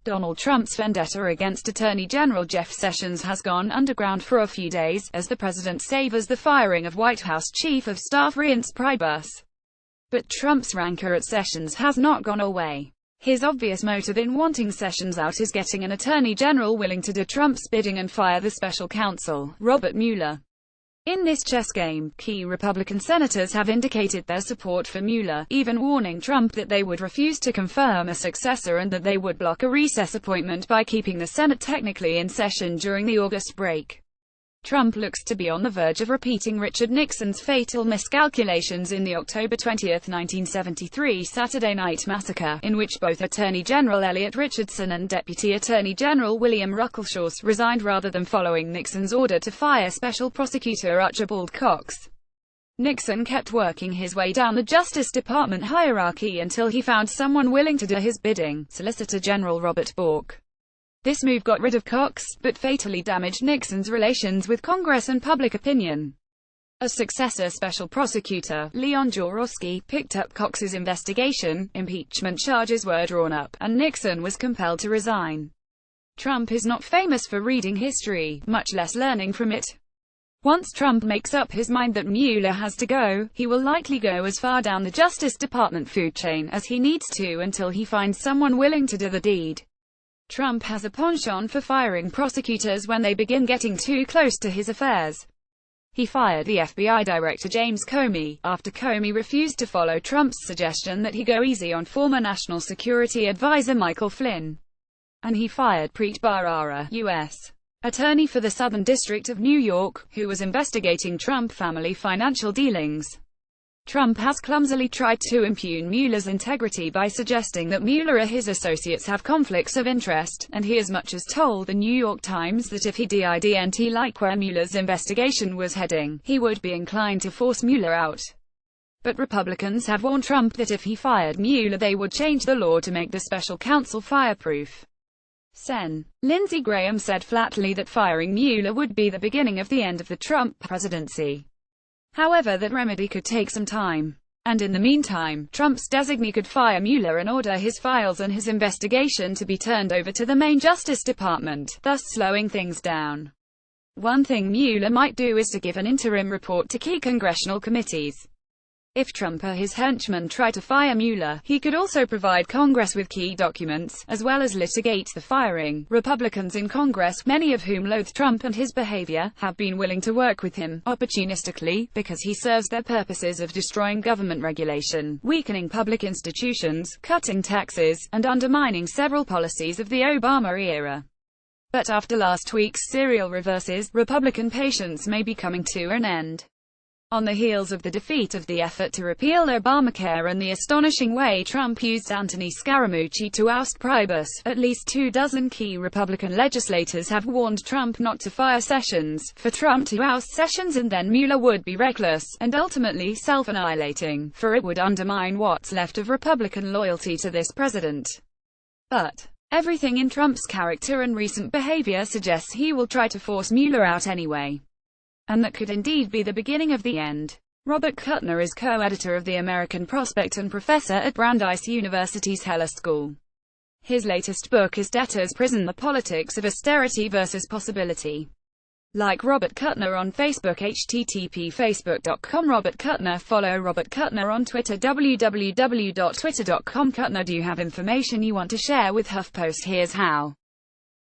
Donald Trump's vendetta against Attorney General Jeff Sessions has gone underground for a few days, as the president savors the firing of White House Chief of Staff Reince Priebus. But Trump's rancor at Sessions has not gone away. His obvious motive in wanting Sessions out is getting an attorney general willing to do Trump's bidding and fire the special counsel, Robert Mueller. In this chess game, key Republican senators have indicated their support for Mueller, even warning Trump that they would refuse to confirm a successor and that they would block a recess appointment by keeping the Senate technically in session during the August break. Trump looks to be on the verge of repeating Richard Nixon's fatal miscalculations in the October 20, 1973 Saturday Night Massacre, in which both Attorney General Elliot Richardson and Deputy Attorney General William Ruckelshaus resigned rather than following Nixon's order to fire Special Prosecutor Archibald Cox. Nixon kept working his way down the Justice Department hierarchy until he found someone willing to do his bidding, Solicitor General Robert Bork. This move got rid of Cox, but fatally damaged Nixon's relations with Congress and public opinion. A successor special prosecutor, Leon Jaworski, picked up Cox's investigation, impeachment charges were drawn up, and Nixon was compelled to resign. Trump is not famous for reading history, much less learning from it. Once Trump makes up his mind that Mueller has to go, he will likely go as far down the Justice Department food chain as he needs to until he finds someone willing to do the deed. Trump has a penchant for firing prosecutors when they begin getting too close to his affairs. He fired the FBI Director James Comey, after Comey refused to follow Trump's suggestion that he go easy on former National Security Advisor Michael Flynn. And he fired Preet Bharara, U.S. Attorney for the Southern District of New York, who was investigating Trump family financial dealings. Trump has clumsily tried to impugn Mueller's integrity by suggesting that Mueller or his associates have conflicts of interest, and he as much as told the New York Times that if he didn't like where Mueller's investigation was heading, he would be inclined to force Mueller out. But Republicans have warned Trump that if he fired Mueller they would change the law to make the special counsel fireproof. Sen. Lindsey Graham said flatly that firing Mueller would be the beginning of the end of the Trump presidency. However, that remedy could take some time. And in the meantime, Trump's designee could fire Mueller and order his files and his investigation to be turned over to the main Justice Department, thus slowing things down. One thing Mueller might do is to give an interim report to key congressional committees. If Trump or his henchmen try to fire Mueller, he could also provide Congress with key documents, as well as litigate the firing. Republicans in Congress, many of whom loathe Trump and his behavior, have been willing to work with him, opportunistically, because he serves their purposes of destroying government regulation, weakening public institutions, cutting taxes, and undermining several policies of the Obama era. But after last week's serial reverses, Republican patience may be coming to an end. On the heels of the defeat of the effort to repeal Obamacare and the astonishing way Trump used Anthony Scaramucci to oust Priebus, at least 24 key Republican legislators have warned Trump not to fire Sessions. For Trump to oust Sessions and then Mueller would be reckless, and ultimately self-annihilating, for it would undermine what's left of Republican loyalty to this president. But everything in Trump's character and recent behavior suggests he will try to force Mueller out anyway. And that could indeed be the beginning of the end. Robert Kuttner is co-editor of The American Prospect and professor at Brandeis University's Heller School. His latest book is Debtor's Prison: The Politics of Austerity versus Possibility. Like Robert Kuttner on Facebook, http://facebook.com Robert Kuttner. Follow Robert Kuttner on Twitter, www.twitter.com Kuttner. Do you have information you want to share with HuffPost? Here's how.